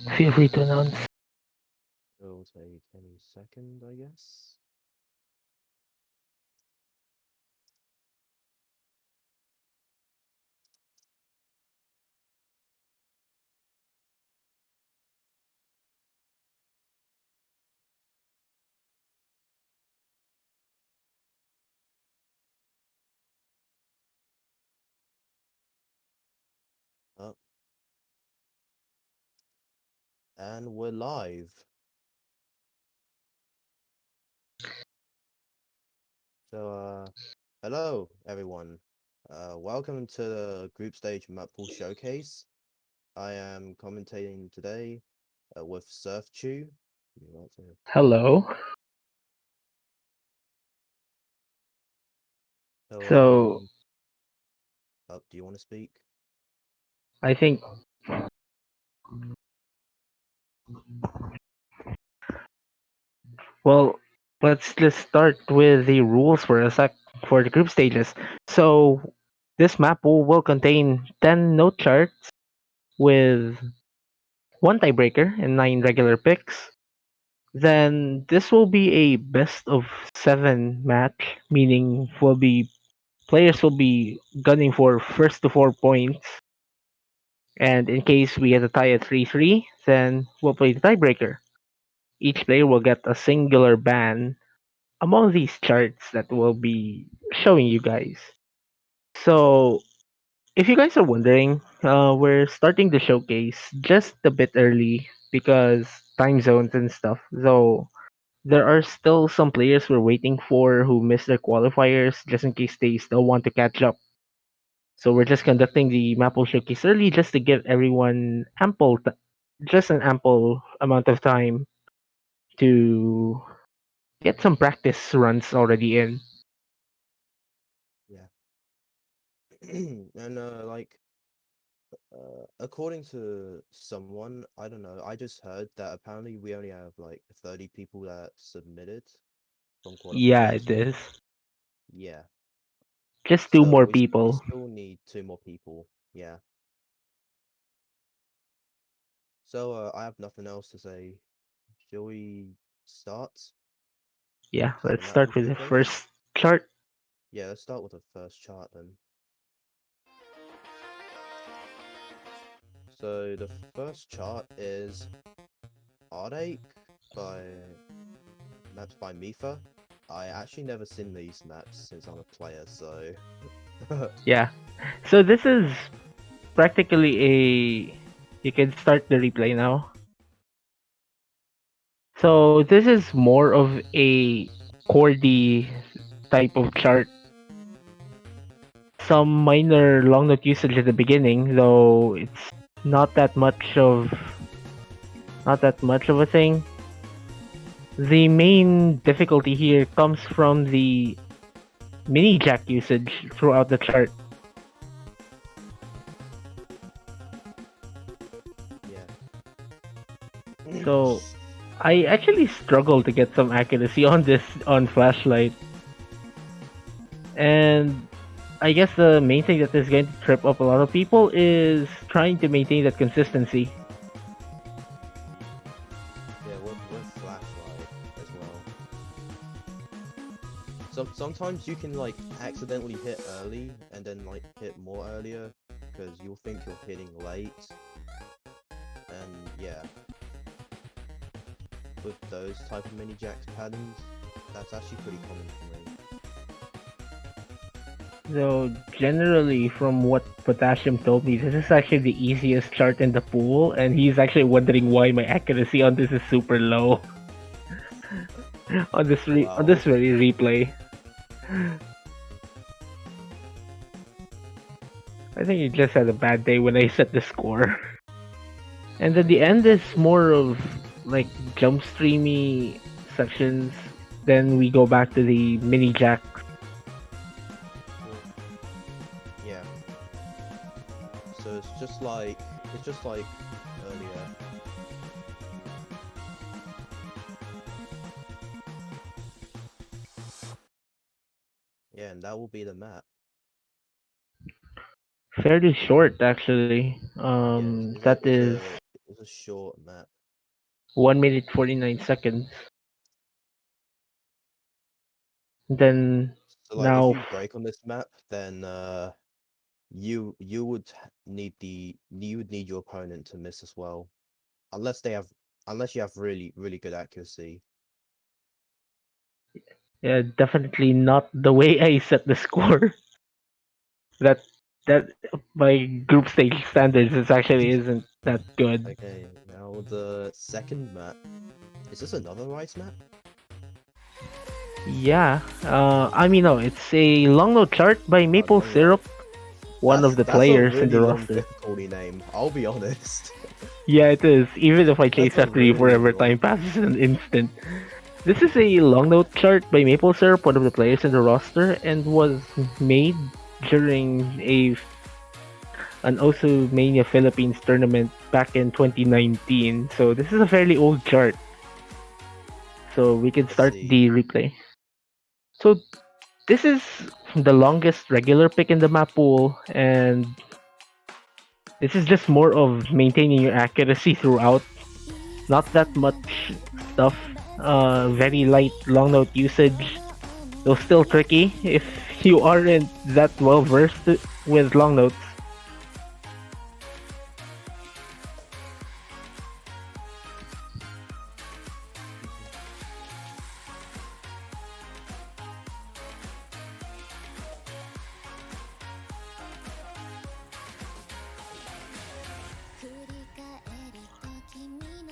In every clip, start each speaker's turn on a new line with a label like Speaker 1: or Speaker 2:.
Speaker 1: Feel free to announce.
Speaker 2: It'll take any second, I guess. Up and we're live. So, hello everyone. Welcome to the group stage Mappool showcase. I am commentating today with Surf Chew. You want to-
Speaker 1: Hello.
Speaker 2: So,
Speaker 1: So
Speaker 2: do you want to speak?
Speaker 1: I think, well, let's just start with the rules for a sec for the group stages. So this map will contain 10 note charts with one tiebreaker and 9 regular picks. Then this will be a best of 7 match, meaning will be players will be gunning for first to 4 points. And in case we get a tie at 3-3, then we'll play the tiebreaker. Each player will get a singular ban among these charts that we'll be showing you guys. So, if you guys are wondering, we're starting the showcase just a bit early because time zones and stuff. So, there are still some players we're waiting for who missed their qualifiers just in case they still want to catch up. So, we're just conducting the Mapple showcase early just to give everyone just an ample amount of time to get some practice runs already in.
Speaker 2: Yeah. And according to someone, I don't know, I just heard that apparently we only have like 30 people that submitted from
Speaker 1: Yeah, it
Speaker 2: qualification.
Speaker 1: is.
Speaker 2: Yeah.
Speaker 1: Just two
Speaker 2: So
Speaker 1: more
Speaker 2: we
Speaker 1: people.
Speaker 2: still need two more people. Yeah. So I have nothing else to say. Shall we start
Speaker 1: Yeah,
Speaker 2: to the
Speaker 1: let's
Speaker 2: Mapple
Speaker 1: start with the
Speaker 2: Showcase?
Speaker 1: first chart.
Speaker 2: Yeah, let's start with the first chart then. So the first chart is Heartache by maps by Mifa. I actually never seen these maps since I'm a player, so
Speaker 1: Yeah. So this is practically a. You can start the replay now. So this is more of a chordy type of chart. Some minor long note usage at the beginning, though it's not that much of not that much of a thing. The main difficulty here comes from the mini jack usage throughout the chart.
Speaker 2: yeah.
Speaker 1: So I actually struggle to get some accuracy on this on flashlight. And I guess the main thing that is going to trip up a lot of people is trying to maintain that consistency.
Speaker 2: Yeah, with flashlight as well. Sometimes you can like accidentally hit early and then like hit more earlier because you'll think you're hitting late, and yeah, with those type of mini jacks patterns, that's actually pretty common for me.
Speaker 1: So generally, from what Potassium told me, this is actually the easiest chart in the pool, and he's actually wondering why my accuracy on this is super low on this
Speaker 2: Wow.
Speaker 1: very replay. I think he just had a bad day when I set the score. And then the end is more of like jump streamy sections. Then we go back to the mini jack.
Speaker 2: Well, yeah. So it's just like earlier. Yeah, and that will be the map.
Speaker 1: Fairly short actually.
Speaker 2: Yeah,
Speaker 1: That is
Speaker 2: a short map.
Speaker 1: 1 minute 49 seconds. Then
Speaker 2: So like if
Speaker 1: now,
Speaker 2: you break on this map, then you would you would need your opponent to miss as well. Unless they have unless you have really good accuracy.
Speaker 1: yeah, definitely not the way I set the score. That that by group stage standards, it actually isn't that good.
Speaker 2: Okay, now the second map. Is this another rice map?
Speaker 1: Yeah, I mean, no, it's a long note chart by
Speaker 2: Oh
Speaker 1: Maple
Speaker 2: no way.
Speaker 1: Syrup, one of the
Speaker 2: That's a
Speaker 1: players in
Speaker 2: really
Speaker 1: the
Speaker 2: long
Speaker 1: roster.
Speaker 2: difficulty name, I'll be honest.
Speaker 1: Yeah, it is. Even if I
Speaker 2: That's
Speaker 1: chase
Speaker 2: a
Speaker 1: after you
Speaker 2: really
Speaker 1: forever, time
Speaker 2: long
Speaker 1: passes in an instant. This is a long note chart by Maple Syrup, one of the players in the roster, and was made during a an Osu Mania Philippines tournament back in 2019. So this is a fairly old chart. So we can
Speaker 2: I
Speaker 1: start
Speaker 2: see.
Speaker 1: the replay. So this is the longest regular pick in the map pool, and this is just more of maintaining your accuracy throughout. Not that much stuff. Very light long note usage. Though still tricky if you aren't that well versed with long notes.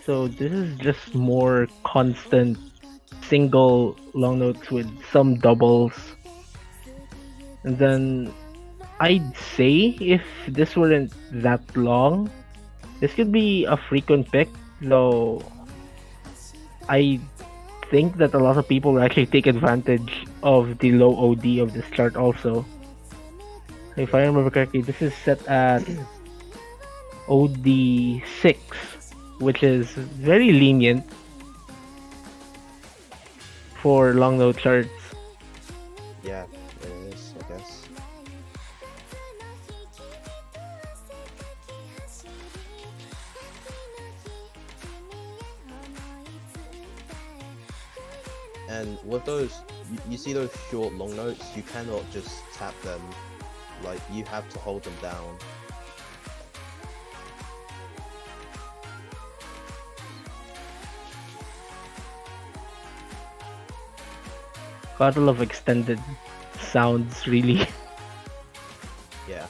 Speaker 1: So this is just more constant single long notes with some doubles. And then I'd say if this weren't that long, this could be a frequent pick, though I think that a lot of people will actually take advantage of the low OD of this chart also. If I
Speaker 2: Yeah.
Speaker 1: remember correctly, this is set at OD6, which is very lenient for long note charts.
Speaker 2: Yeah, it is, I guess. And with those, you see those short long notes, you cannot just tap them. Like, you have to hold them down.
Speaker 1: Got a lot of extended sounds, really.
Speaker 2: Yeah.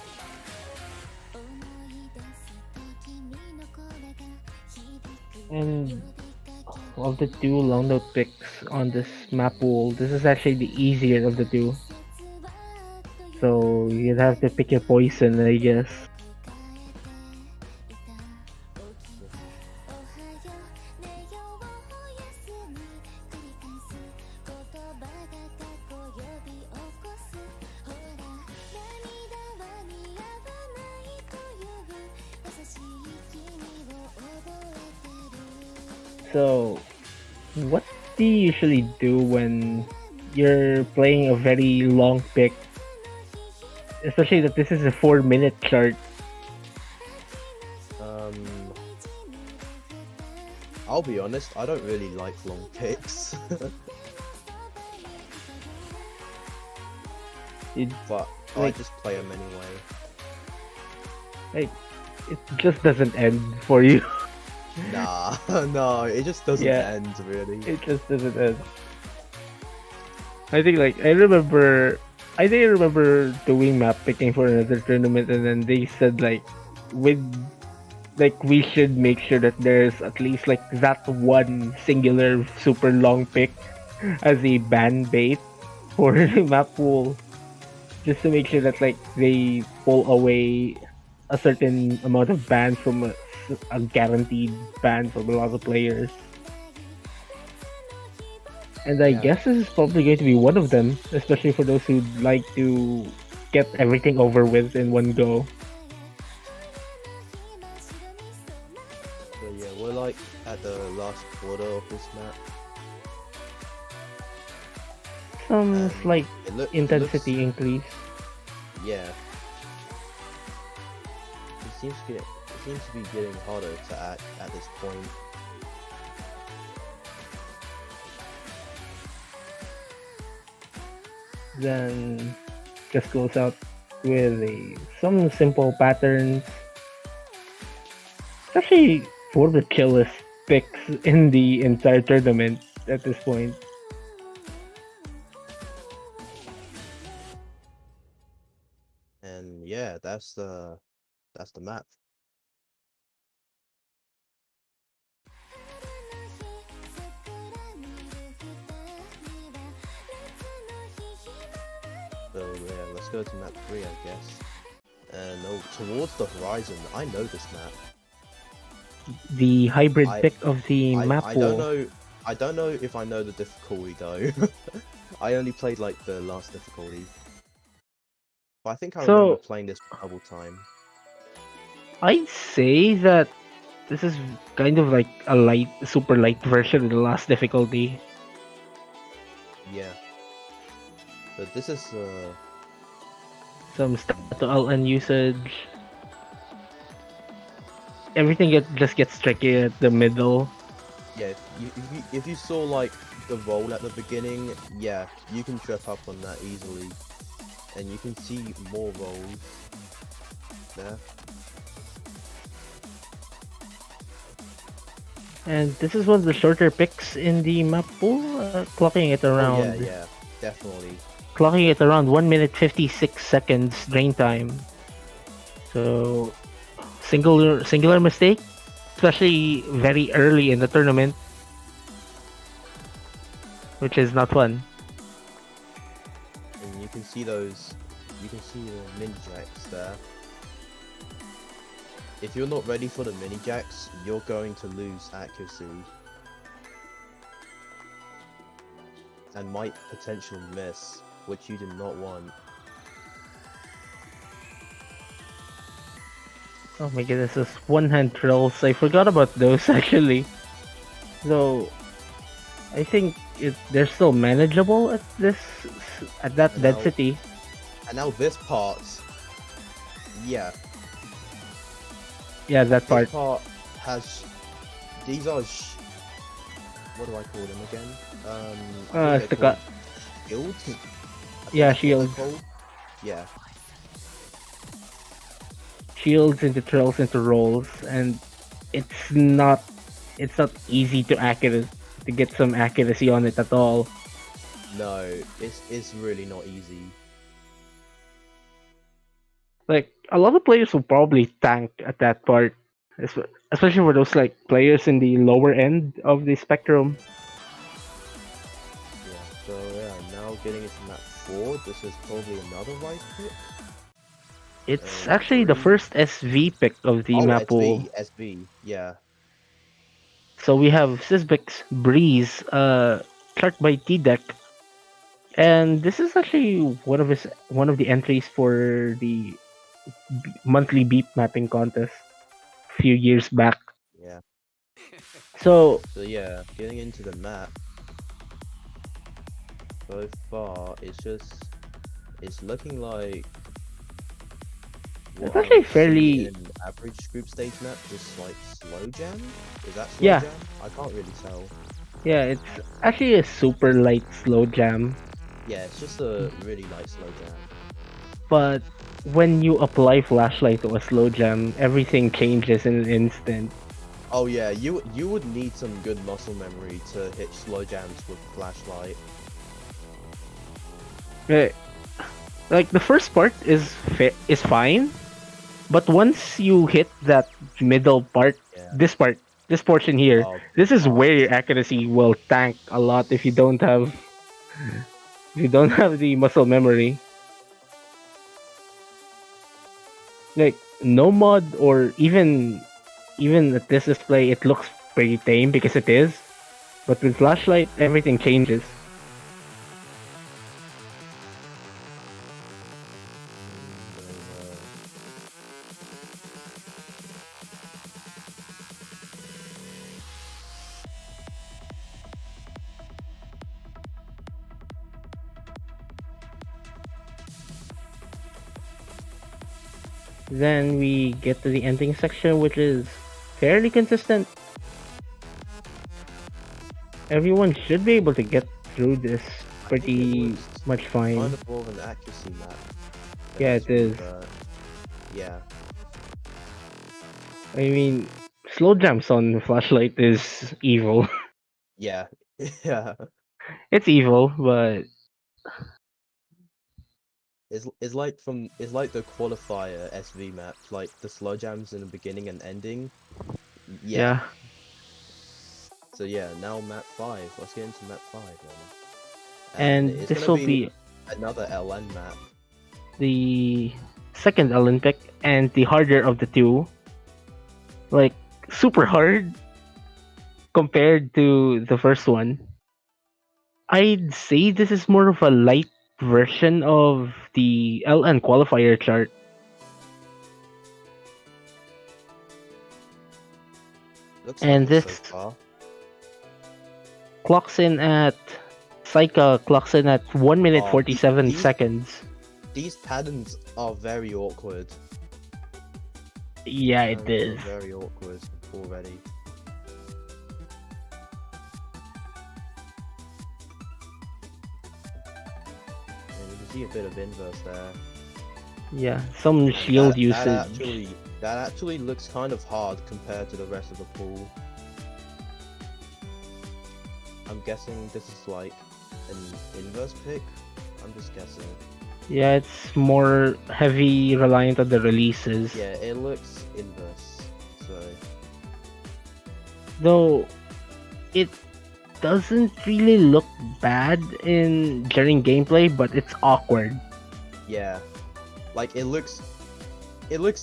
Speaker 1: And of the two long note picks on this map pool, this is actually the easier of the two. So you'd have to pick your poison, I guess. So, what do you usually do when you're playing a very long pick? Especially that this is a 4 minute chart.
Speaker 2: Um, I'll be honest, I don't really like long picks.
Speaker 1: It
Speaker 2: But I
Speaker 1: like
Speaker 2: just play them anyway.
Speaker 1: like it just doesn't end for you.
Speaker 2: Nah, no, it just doesn't
Speaker 1: Yeah,
Speaker 2: end, really.
Speaker 1: it just doesn't end. I think I remember doing map picking for another tournament, and then they said with we should make sure that there's at least like that one singular super long pick as a ban bait for map pool, just to make sure that they pull away a certain amount of bans from a guaranteed ban from a lot of players. And I
Speaker 2: Yeah,
Speaker 1: guess this is probably going to be one of them, especially for those who'd like to get everything over with in one go.
Speaker 2: so yeah, we're like at the last quarter of this map,
Speaker 1: Some
Speaker 2: and
Speaker 1: slight
Speaker 2: it looks
Speaker 1: intensity increase.
Speaker 2: yeah. It seems seems to be getting harder to act at this point.
Speaker 1: Then just goes out with some simple patterns. It's actually one of the chillest picks in the entire tournament at this point.
Speaker 2: And yeah, that's the map. So yeah, let's go to map 3, I guess. And oh, towards the horizon. I know this map.
Speaker 1: The hybrid
Speaker 2: I
Speaker 1: pick of the
Speaker 2: I don't
Speaker 1: Mappool.
Speaker 2: know. I don't know if I know the difficulty though. I only played like the last difficulty, but I think I remember
Speaker 1: So
Speaker 2: playing this double time.
Speaker 1: I'd say that this is kind of like a light, super light version of the last difficulty.
Speaker 2: Yeah, but this is
Speaker 1: Some start to LN usage. Everything just gets tricky at the middle.
Speaker 2: yeah. If you saw like the roll at the beginning, yeah, you can trip up on that easily, and you can see more rolls there.
Speaker 1: And this is one of the shorter picks in the map pool,
Speaker 2: Oh yeah, yeah, definitely.
Speaker 1: clocking it around 1 minute 56 seconds drain time. So singular mistake, especially very early in the tournament, which is not fun.
Speaker 2: And you can see those. You can see the mini jacks there. If you're not ready for the mini jacks, you're going to lose accuracy and might potentially miss, which you do not want.
Speaker 1: Oh my goodness, those one hand drills. I forgot about those actually. So I think they're still manageable at that
Speaker 2: And now,
Speaker 1: density.
Speaker 2: and now this part, yeah,
Speaker 1: Yeah, that
Speaker 2: this
Speaker 1: part.
Speaker 2: part has. These are what do I call them again? I think they're
Speaker 1: Stika,
Speaker 2: called shields. I think
Speaker 1: yeah,
Speaker 2: that's what they're
Speaker 1: shields,
Speaker 2: called. Yeah,
Speaker 1: shields into trills into rolls, and it's not it's not easy to get some accuracy on it at all.
Speaker 2: no, it's really not easy.
Speaker 1: Like a lot of players will probably tank at that part, especially for those like players in the lower end of the spectrum.
Speaker 2: Yeah, so yeah, now getting into map 4, this is probably another right pick.
Speaker 1: It's
Speaker 2: And
Speaker 1: actually the
Speaker 2: 3.
Speaker 1: first SV pick of the
Speaker 2: Oh,
Speaker 1: map pool.
Speaker 2: SV, yeah.
Speaker 1: So we have Sisbix Breeze, chart by T deck, and this is actually one of the entries for the monthly beep mapping contest a few years back.
Speaker 2: Yeah.
Speaker 1: So
Speaker 2: So yeah, getting into the map so far, it's looking like
Speaker 1: it's
Speaker 2: what I
Speaker 1: actually
Speaker 2: would see in
Speaker 1: fairly,
Speaker 2: an average group stage map, just like slow jam. Is that slow
Speaker 1: yeah,
Speaker 2: jam? I can't really tell.
Speaker 1: yeah, it's actually a super light slow jam.
Speaker 2: Yeah, it's just a really light slow jam.
Speaker 1: But when you apply flashlight to a slow jam, everything changes in an instant.
Speaker 2: Oh yeah, you would need some good muscle memory to hit slow jams with flashlight.
Speaker 1: Right. Like the first part is fine, but once you hit that middle part,
Speaker 2: Yeah.
Speaker 1: this part, this portion here,
Speaker 2: Oh, this
Speaker 1: this is
Speaker 2: part.
Speaker 1: where your accuracy will tank a lot if you don't have the muscle memory. Like no mod or even at this display, it looks pretty tame because it is. But with flashlight, everything changes.
Speaker 2: And,
Speaker 1: Then we get to the ending section, which is fairly consistent. Everyone should be able to get through this
Speaker 2: I think it
Speaker 1: pretty
Speaker 2: was
Speaker 1: much
Speaker 2: kind
Speaker 1: fine.
Speaker 2: of more of an accuracy map than
Speaker 1: Yeah, it
Speaker 2: SV,
Speaker 1: is.
Speaker 2: but yeah,
Speaker 1: I mean, slow jumps on flashlight is evil.
Speaker 2: yeah, yeah.
Speaker 1: It's evil, but
Speaker 2: It's like the qualifier SV map, like the slow jams in the beginning and ending. Yeah.
Speaker 1: yeah.
Speaker 2: So yeah, now map 5. Let's get into map 5 then. And
Speaker 1: And
Speaker 2: it's
Speaker 1: this
Speaker 2: gonna
Speaker 1: will
Speaker 2: be
Speaker 1: be
Speaker 2: another LN map.
Speaker 1: the second Olympic and the harder of the two. Like, super hard compared to the first one. I'd say this is more of a light version of the LN qualifier chart.
Speaker 2: Looks like
Speaker 1: And
Speaker 2: it so
Speaker 1: this
Speaker 2: far.
Speaker 1: clocks in at Saika clocks in at 1 minute
Speaker 2: Oh,
Speaker 1: 47 seconds.
Speaker 2: these patterns are very awkward.
Speaker 1: Yeah, it
Speaker 2: Patterns are
Speaker 1: is.
Speaker 2: very awkward already. And you can see a bit of inverse there.
Speaker 1: Yeah, some
Speaker 2: And
Speaker 1: shield usage.
Speaker 2: that actually looks kind of hard compared to the rest of the pool. I'm guessing this is like an inverse pick. I'm just guessing.
Speaker 1: Yeah, it's more heavy reliant on the releases.
Speaker 2: Yeah, it looks inverse. So
Speaker 1: Though it doesn't really look bad in during gameplay, but it's awkward.
Speaker 2: yeah, like it looks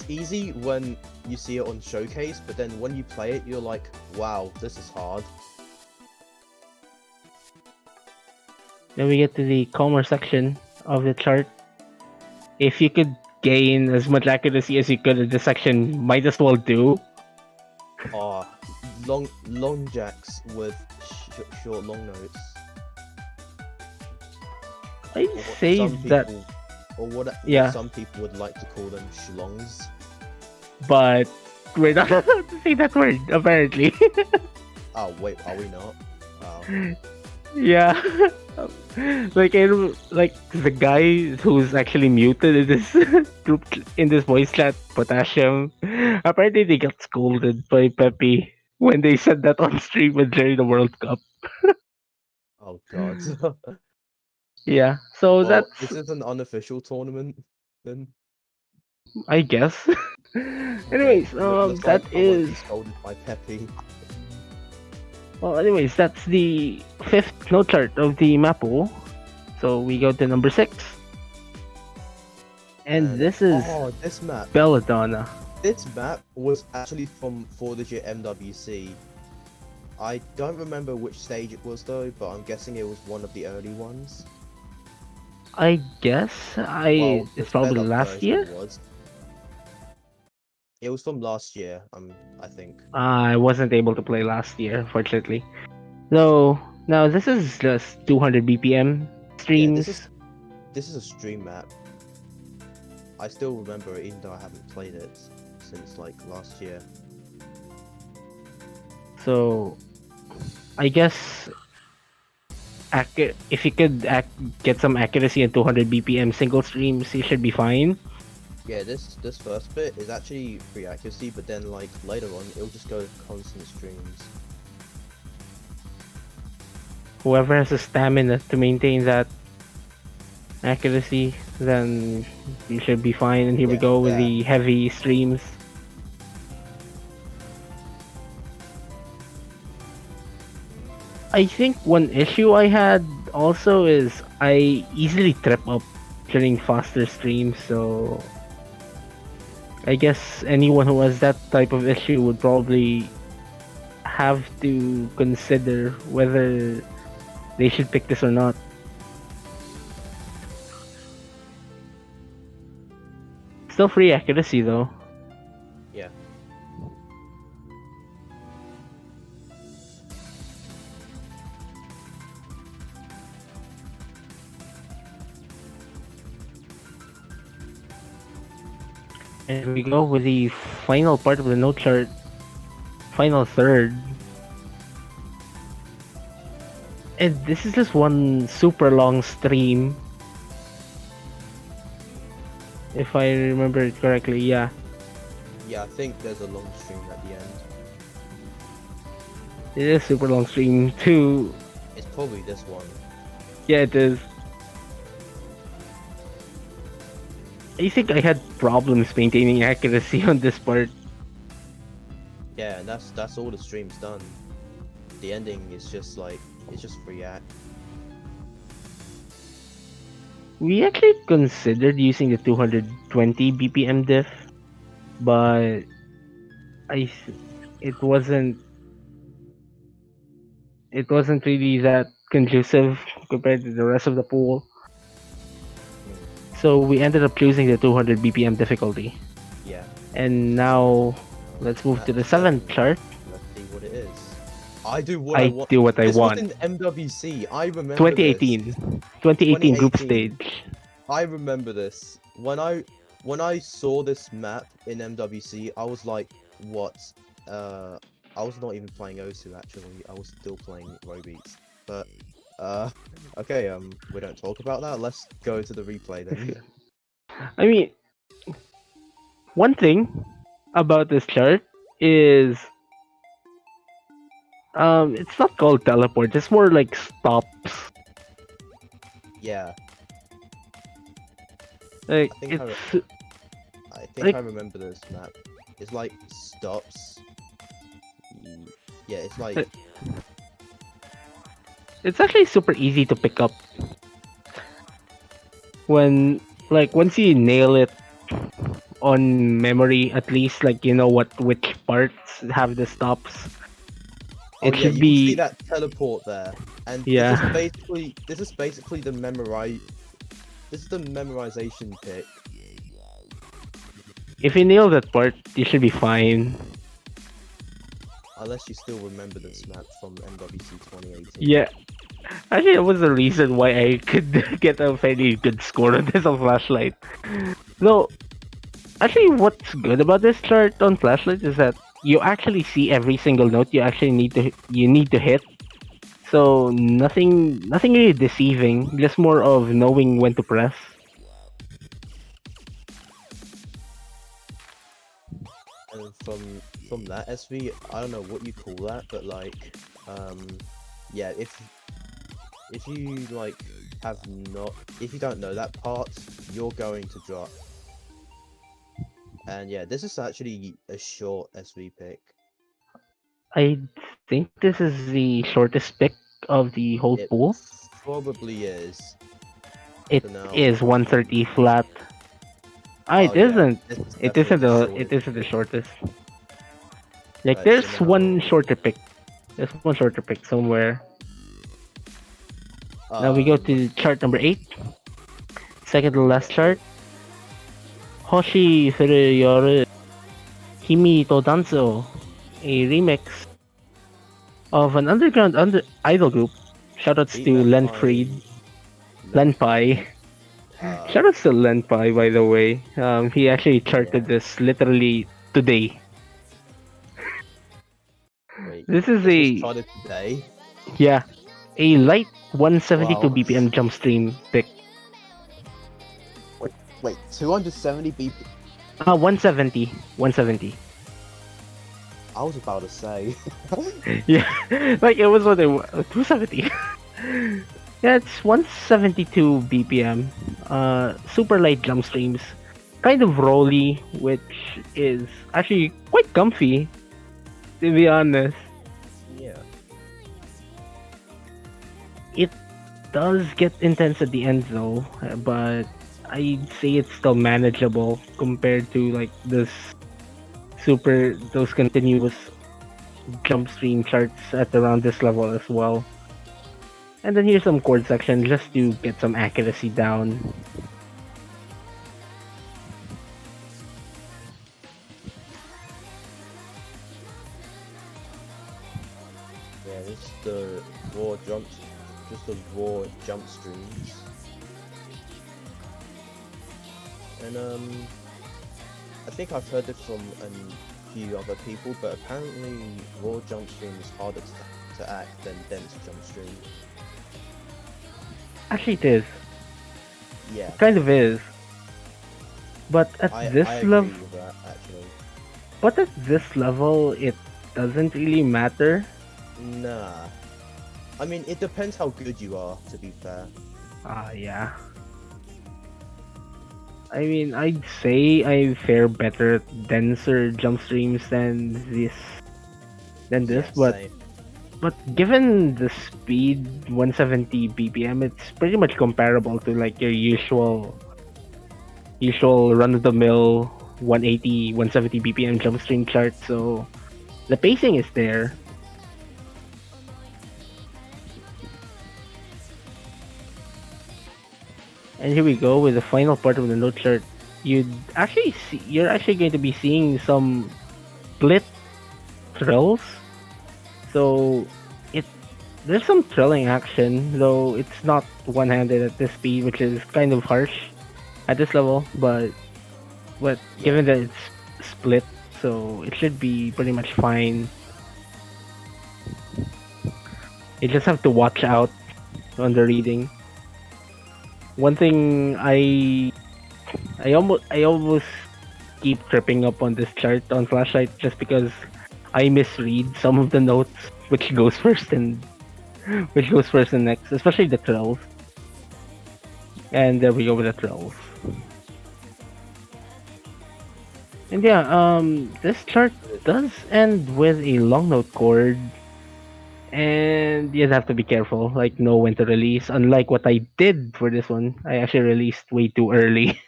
Speaker 2: easy when you see it on showcase, but then when you play it, you're like, wow, this is hard.
Speaker 1: Then we get to the calmer section of the chart. If you could gain as much accuracy as you could in this section, might as well do.
Speaker 2: Ah, long jacks with short long notes,
Speaker 1: I'd
Speaker 2: or what
Speaker 1: say
Speaker 2: some
Speaker 1: that,
Speaker 2: people, or what
Speaker 1: yeah,
Speaker 2: some people would like to call them schlongs.
Speaker 1: but we're not allowed to say that word, apparently.
Speaker 2: Oh wait, are we not? Oh,
Speaker 1: Yeah. Like the guy who's actually muted in this group in this voice chat, Potassium. Apparently, they got scolded by Pepe when they said that on stream during the World Cup.
Speaker 2: oh God.
Speaker 1: Yeah, so
Speaker 2: Well,
Speaker 1: that's,
Speaker 2: this is an unofficial tournament, then.
Speaker 1: I guess.
Speaker 2: Okay,
Speaker 1: Anyways,
Speaker 2: looks
Speaker 1: that
Speaker 2: like I won't
Speaker 1: is
Speaker 2: be scolded by Peppy.
Speaker 1: well. Anyways, that's the fifth note chart of the Mappool. So we go to number 6, and
Speaker 2: And
Speaker 1: this is
Speaker 2: oh, this map.
Speaker 1: Belladonna.
Speaker 2: This map was actually from 4-digit MWC. I don't remember which stage it was though, but I'm guessing it was one of the early ones.
Speaker 1: I guess
Speaker 2: Well, the
Speaker 1: it's probably
Speaker 2: sped up
Speaker 1: last year.
Speaker 2: version was. It was from last year, I think.
Speaker 1: I wasn't able to play last year, unfortunately. So now this is just 200 BPM
Speaker 2: Yeah,
Speaker 1: streams.
Speaker 2: this is a stream map. I still remember it even though I haven't played it since like last year.
Speaker 1: So I guess if you could get some accuracy at 200 BPM single streams, you should be fine.
Speaker 2: Yeah, this first bit is actually pretty accuracy, but then like later on it'll just go constant streams.
Speaker 1: Whoever has the stamina to maintain that accuracy, then you should be fine. And here we
Speaker 2: Yeah,
Speaker 1: go with
Speaker 2: there.
Speaker 1: the heavy streams. I think one issue I had also is I easily trip up during faster streams, so I guess anyone who has that type of issue would probably have to consider whether they should pick this or not. Still free accuracy though.
Speaker 2: Yeah.
Speaker 1: And we go with the final part of the note chart, final third. And this is just one super long stream, if I remember it correctly. Yeah,
Speaker 2: Yeah, I think there's a long stream at the end.
Speaker 1: it is super long stream too.
Speaker 2: It's probably this one.
Speaker 1: Yeah, it is. I think I had problems maintaining accuracy on this part.
Speaker 2: Yeah, and that's all the stream's done. The ending is just like it's just free act.
Speaker 1: We actually considered using the 220 BPM diff, but I th- it wasn't it wasn't really that conducive compared to the rest of the pool.
Speaker 2: Mm,
Speaker 1: So we ended up choosing the 200 BPM difficulty.
Speaker 2: yeah.
Speaker 1: And now let's move to
Speaker 2: Map
Speaker 1: the seventh
Speaker 2: 7.
Speaker 1: chart.
Speaker 2: Let's see what it is. I do what I
Speaker 1: I
Speaker 2: want.
Speaker 1: do what I
Speaker 2: This was
Speaker 1: want.
Speaker 2: in MWC. I remember this.
Speaker 1: 2018. 2018 group
Speaker 2: 2018.
Speaker 1: stage.
Speaker 2: I remember this. When I saw this map in MWC, I was like, what? Uh I was not even playing O2 actually. I was still playing Robeats. But uh okay, we don't talk about that. Let's go to the replay then.
Speaker 1: I mean, one thing about this chart is it's not called teleport, it's more like stops.
Speaker 2: Yeah,
Speaker 1: Like
Speaker 2: I think I
Speaker 1: it's
Speaker 2: I think
Speaker 1: like
Speaker 2: I remember this map. It's like stops. Yeah, it's like
Speaker 1: it's actually super easy to pick up when like once you nail it on memory, at least like you know what which parts have the stops.
Speaker 2: oh
Speaker 1: It
Speaker 2: yeah,
Speaker 1: should
Speaker 2: you can see
Speaker 1: be
Speaker 2: that teleport there. And
Speaker 1: yeah.
Speaker 2: this is basically the this is the memorization pick.
Speaker 1: If you nail that part, you should be fine.
Speaker 2: Unless you still remember this map from MWC 2018.
Speaker 1: Yeah, actually, that was the reason why I could get a fairly good score on this on flashlight. No, actually, what's good about this chart on flashlight is that you actually see every single note you need to hit. So nothing really deceiving. Just more of knowing when to press.
Speaker 2: And from that SV, I don't know what you call that, but like yeah, if you like have not if you don't know that part, you're going to drop. And yeah, this is actually a short SV pick.
Speaker 1: I think this is the shortest pick of the whole
Speaker 2: It
Speaker 1: pool.
Speaker 2: probably is.
Speaker 1: It
Speaker 2: So now
Speaker 1: is 130 flat. Ah,
Speaker 2: oh
Speaker 1: it
Speaker 2: yeah,
Speaker 1: isn't.
Speaker 2: this is
Speaker 1: It
Speaker 2: definitely
Speaker 1: isn't
Speaker 2: the
Speaker 1: the. It
Speaker 2: shortest
Speaker 1: isn't the
Speaker 2: pick.
Speaker 1: shortest. Like
Speaker 2: Right, so
Speaker 1: there's one
Speaker 2: now
Speaker 1: shorter pick. There's one shorter pick somewhere. Now we go
Speaker 2: um
Speaker 1: to chart number 8. Second to last
Speaker 2: yeah,
Speaker 1: chart. Hoshi Furuyoru Himi to Danzo. A remix of an underground idol group. Shoutouts
Speaker 2: beat
Speaker 1: to
Speaker 2: map
Speaker 1: Lenfried.
Speaker 2: by Lenpai.
Speaker 1: Lenpai.
Speaker 2: Uh
Speaker 1: Shoutouts to Lenpai, by the way. He actually charted
Speaker 2: yeah.
Speaker 1: this literally today.
Speaker 2: Wait,
Speaker 1: This is
Speaker 2: this was
Speaker 1: a
Speaker 2: charted today.
Speaker 1: yeah, a light 172
Speaker 2: Wow.
Speaker 1: BPM jump stream pick.
Speaker 2: Wait, 270 BP.
Speaker 1: 170, 170.
Speaker 2: I was about to say.
Speaker 1: Yeah, like it was what they 270. Yeah, it's 172 BPM. Super light jump streams, kind of rolly, which is actually quite comfy, to be honest.
Speaker 2: Yeah.
Speaker 1: It does get intense at the end though, but I'd say it's still manageable compared to like those continuous jump stream charts at around this level as well. And then here's some chord section just to get some accuracy down.
Speaker 2: Yeah, this is the raw jumps, just the raw jump streams. And I think I've heard it from a few other people, but apparently raw jump stream is harder to act than dense jump stream.
Speaker 1: Actually, it is.
Speaker 2: Yeah,
Speaker 1: It kind of is. But at
Speaker 2: I
Speaker 1: this level,
Speaker 2: agree with that actually.
Speaker 1: it doesn't really matter.
Speaker 2: Nah, I mean it depends how good you are. To be fair,
Speaker 1: Yeah. I mean, I'd say I fare better at denser jump streams than this,
Speaker 2: yeah,
Speaker 1: but
Speaker 2: same.
Speaker 1: given the speed 170 BPM, it's pretty much comparable to like your usual run of the mill 180 170 BPM jump stream chart. So the pacing is there. And here we go with the final part of the note chart. You're actually going to be seeing some split thrills. So it there's some thrilling action, though it's not one-handed at this speed, which is kind of harsh at this level. But
Speaker 2: Yeah,
Speaker 1: given that it's split, so it should be pretty much fine. You just have to watch out on the reading. One thing I almost keep tripping up on this chart on flashlight just because I misread some of the notes which goes first and next, especially the trills. And there we go with the trills. And yeah, this chart does end with a long note chord, and you'd have to be careful, like know when to release. Unlike what I did for this one, I actually released way too early.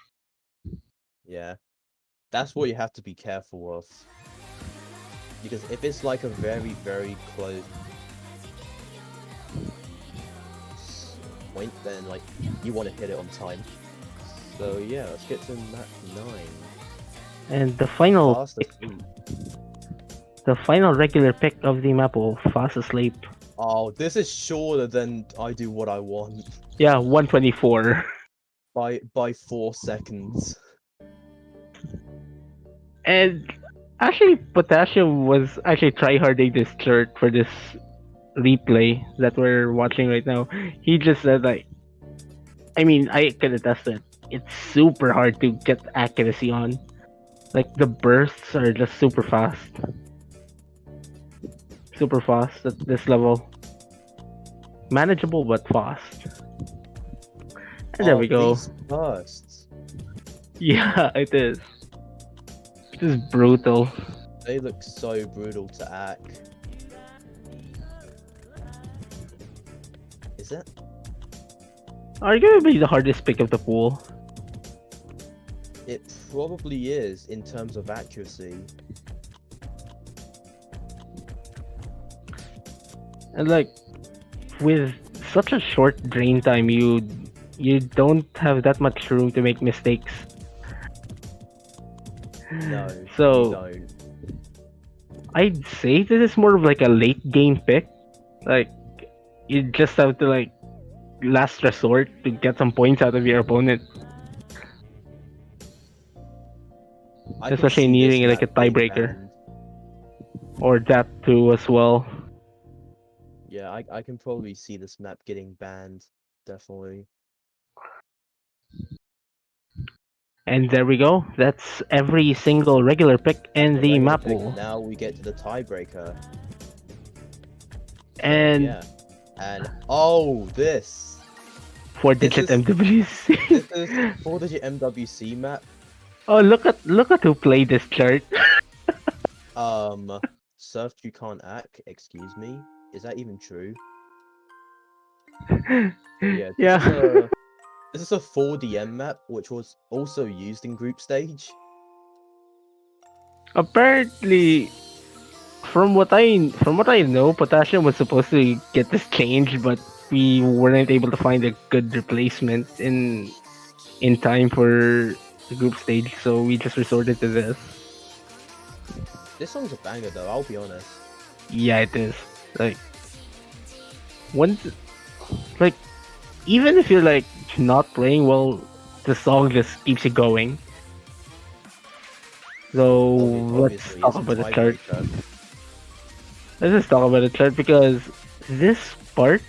Speaker 2: yeah. That's what you have to be careful of, because if it's like a very close point, then like you want to hit it on time. So yeah, let's get to map 9.
Speaker 1: And
Speaker 2: Fast asleep.
Speaker 1: the final regular pick of the Mappool, Fast Asleep.
Speaker 2: Oh, this is shorter than I do what I want
Speaker 1: Yeah, 124.
Speaker 2: by 4 seconds.
Speaker 1: And actually, Potassium was actually tryharding this chart for this replay that we're watching right now. He just said like, I mean, I can attest to it. It's super hard to get accuracy on. Like the bursts are just super fast at this level. Manageable but fast. And there
Speaker 2: Oh,
Speaker 1: we go.
Speaker 2: these bursts.
Speaker 1: Yeah, it is. It is brutal.
Speaker 2: They look so brutal to act. Is it?
Speaker 1: Arguably the hardest pick of the pool.
Speaker 2: It probably is in terms of accuracy.
Speaker 1: And like with such a short drain time, you don't have that much room to make mistakes.
Speaker 2: No, you
Speaker 1: So
Speaker 2: don't.
Speaker 1: I'd say this is more of like a late game pick. Like you just have to like last resort to get some points out of your opponent,
Speaker 2: I can
Speaker 1: especially
Speaker 2: see this
Speaker 1: needing like
Speaker 2: map
Speaker 1: a
Speaker 2: getting
Speaker 1: tiebreaker
Speaker 2: banned.
Speaker 1: or that too as well.
Speaker 2: Yeah, I can probably see this map getting banned. Definitely.
Speaker 1: And there we go. That's every single regular pick
Speaker 2: That's
Speaker 1: in
Speaker 2: the
Speaker 1: the
Speaker 2: regular
Speaker 1: map
Speaker 2: pick.
Speaker 1: pool.
Speaker 2: Now we get to the tiebreaker. So
Speaker 1: And
Speaker 2: yeah. And oh, this.
Speaker 1: four
Speaker 2: This
Speaker 1: digit
Speaker 2: is
Speaker 1: MWC.
Speaker 2: this is 4-digit MWC map.
Speaker 1: Oh, look at who played this chart.
Speaker 2: Surfed you can't act, excuse me. Is that even true? So yeah,
Speaker 1: Yeah.
Speaker 2: this is a 4DM map which was also used in group stage.
Speaker 1: Apparently, from what I know, Potassium was supposed to get this changed, but we weren't able to find a good replacement in time for the group stage, so we just resorted to this.
Speaker 2: This song's a banger though, I'll be honest.
Speaker 1: Yeah, it is. Like once, like even if you're like not playing well, the song just keeps you going. So let's
Speaker 2: Obviously,
Speaker 1: talk
Speaker 2: it's a
Speaker 1: about the chart.
Speaker 2: tiebreaker.
Speaker 1: Let's just talk about the chart because this part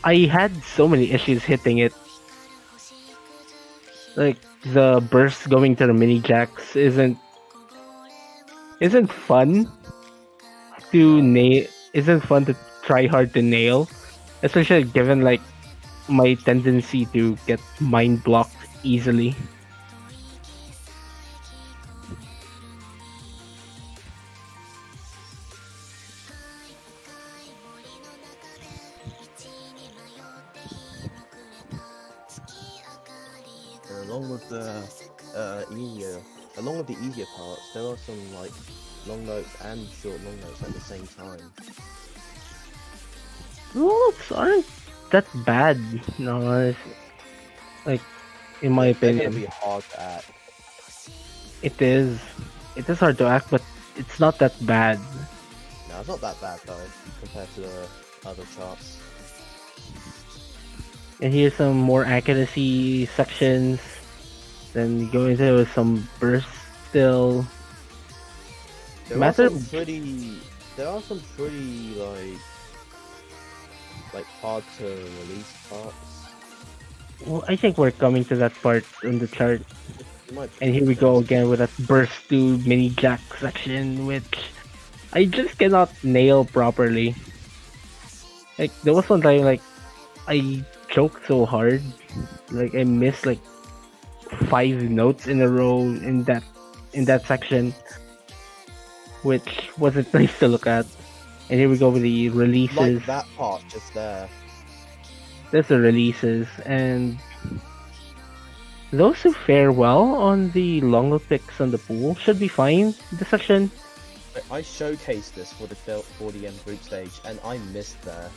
Speaker 1: I had so many issues hitting it. Like the burst going to the mini jacks isn't fun to
Speaker 2: No.
Speaker 1: nail. Isn't fun to try hard to nail, especially given like my tendency to get mind blocked easily.
Speaker 2: And easier, along with the easier parts, there are some like long notes and short long notes at the same time.
Speaker 1: Rules aren't that bad, no, like in my
Speaker 2: They're gonna
Speaker 1: opinion.
Speaker 2: be hard to act.
Speaker 1: It is. It is hard to act, but it's not that bad.
Speaker 2: No, it's not that bad though compared to the other charts.
Speaker 1: And here's some more accuracy sections. Then you go into some bursts still.
Speaker 2: There are
Speaker 1: Matter.
Speaker 2: some pretty, there are some pretty like hard to release parts.
Speaker 1: Well, I think we're coming to that part on the chart.
Speaker 2: You might
Speaker 1: And here we
Speaker 2: get
Speaker 1: go
Speaker 2: into
Speaker 1: again with that burst to mini jack section, which I just cannot nail properly. Like there was one time like I choked so hard, like I missed like 5 notes in a row in that section, which wasn't nice to look at. And here we go with the
Speaker 2: like
Speaker 1: releases.
Speaker 2: that part just there.
Speaker 1: There's the releases, and those who fare well on the long note picks on the pool should be fine. This section,
Speaker 2: I showcased this for the 40M group stage, and I missed there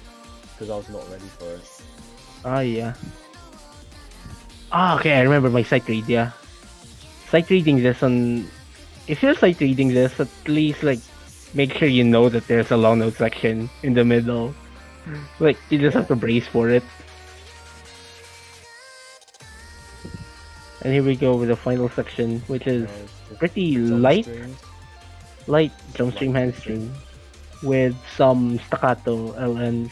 Speaker 2: because I was not ready for it.
Speaker 1: ah yeah. Ah okay, I remember my sight read. Yeah, sight reading this on. If you're sight reading this, at least like make sure you know that there's a long note section in the middle. Like you just have
Speaker 2: Yeah.
Speaker 1: to brace for it. And here we go with the final section, which is
Speaker 2: Just
Speaker 1: pretty
Speaker 2: jump
Speaker 1: light,
Speaker 2: streams,
Speaker 1: light
Speaker 2: some
Speaker 1: drum
Speaker 2: light
Speaker 1: stream
Speaker 2: jump
Speaker 1: hand
Speaker 2: streams.
Speaker 1: stream with some staccato LNs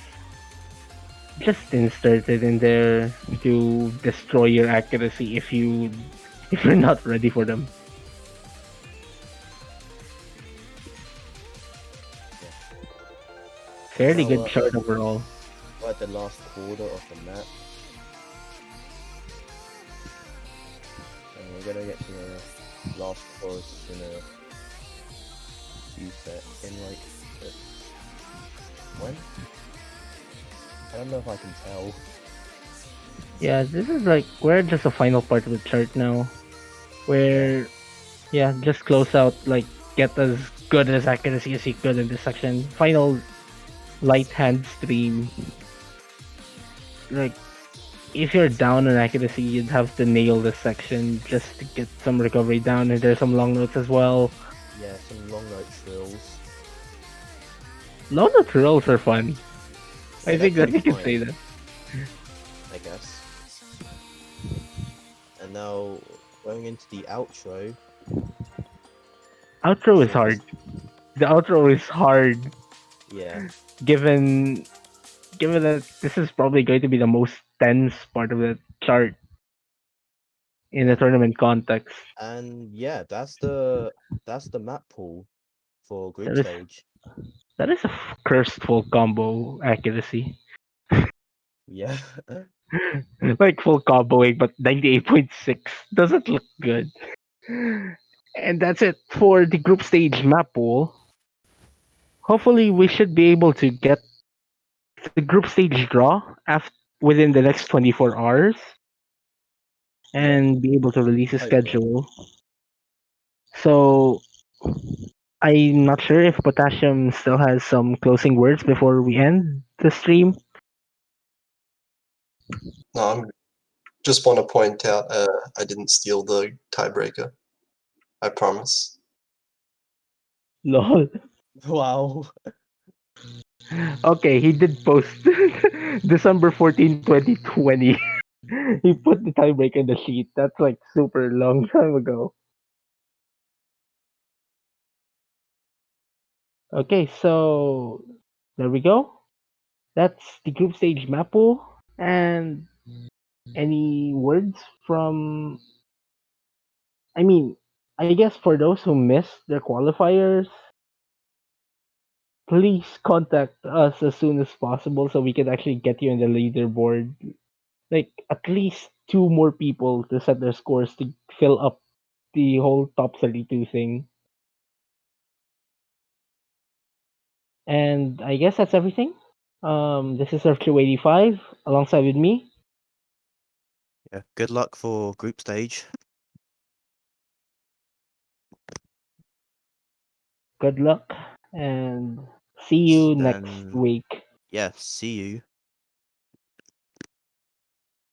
Speaker 1: just inserted in there to destroy your accuracy if you're not ready for them.
Speaker 2: Yeah. And
Speaker 1: Fairly
Speaker 2: now
Speaker 1: good chart overall.
Speaker 2: we're at the last quarter of the map, and we're gonna get to the last chorus in a few set in like uh, when? I don't know if I can tell.
Speaker 1: Yeah, this is like we're just the final part of the chart now.
Speaker 2: Yeah.
Speaker 1: Where yeah, just close out like get as good as accuracy as you could in this section. Final light hand stream. Like if you're down on accuracy, you'd have to nail this section just to get some recovery down. And there's some long notes as well.
Speaker 2: Yeah, some long note trills.
Speaker 1: Long note rolls are fun.
Speaker 2: Yeah,
Speaker 1: I
Speaker 2: they're
Speaker 1: think that
Speaker 2: pretty
Speaker 1: you can say
Speaker 2: fine,
Speaker 1: that.
Speaker 2: I guess. And now going into the outro,
Speaker 1: Outro is
Speaker 2: so this,
Speaker 1: hard. The outro is hard
Speaker 2: yeah,
Speaker 1: given given that this is probably going to be the most tense part of the chart in a tournament context.
Speaker 2: and yeah, that's the map pool for group
Speaker 1: That is
Speaker 2: stage.
Speaker 1: that is a cursed full combo accuracy.
Speaker 2: Yeah.
Speaker 1: Like full comboing, but 98.6 doesn't look good. And that's it for the group stage map pool. Hopefully, we should be able to get the group stage draw within the next 24 hours
Speaker 2: Yeah,
Speaker 1: and be able to release a
Speaker 2: hopefully.
Speaker 1: schedule. So, I'm not sure if Potassium still has some closing words before we end the stream.
Speaker 3: No, I just want to point out I didn't steal the tiebreaker. I promise.
Speaker 1: Lol.
Speaker 2: Wow.
Speaker 1: Okay, he did post December 14, 2020. He put the tiebreaker in the sheet. That's like super long time ago. Okay, so there we go. That's the group stage Mappool. And any words from, I mean, I guess for those who missed their qualifiers, please contact us as soon as possible so we can actually get you in the leaderboard. Like at least two more people to set their scores to fill up the whole top 32 thing. And I guess that's everything. This is Surf 285 alongside with me.
Speaker 2: Yeah. Good luck for group stage.
Speaker 1: Good luck and see you next
Speaker 2: Then
Speaker 1: week.
Speaker 2: yeah, see you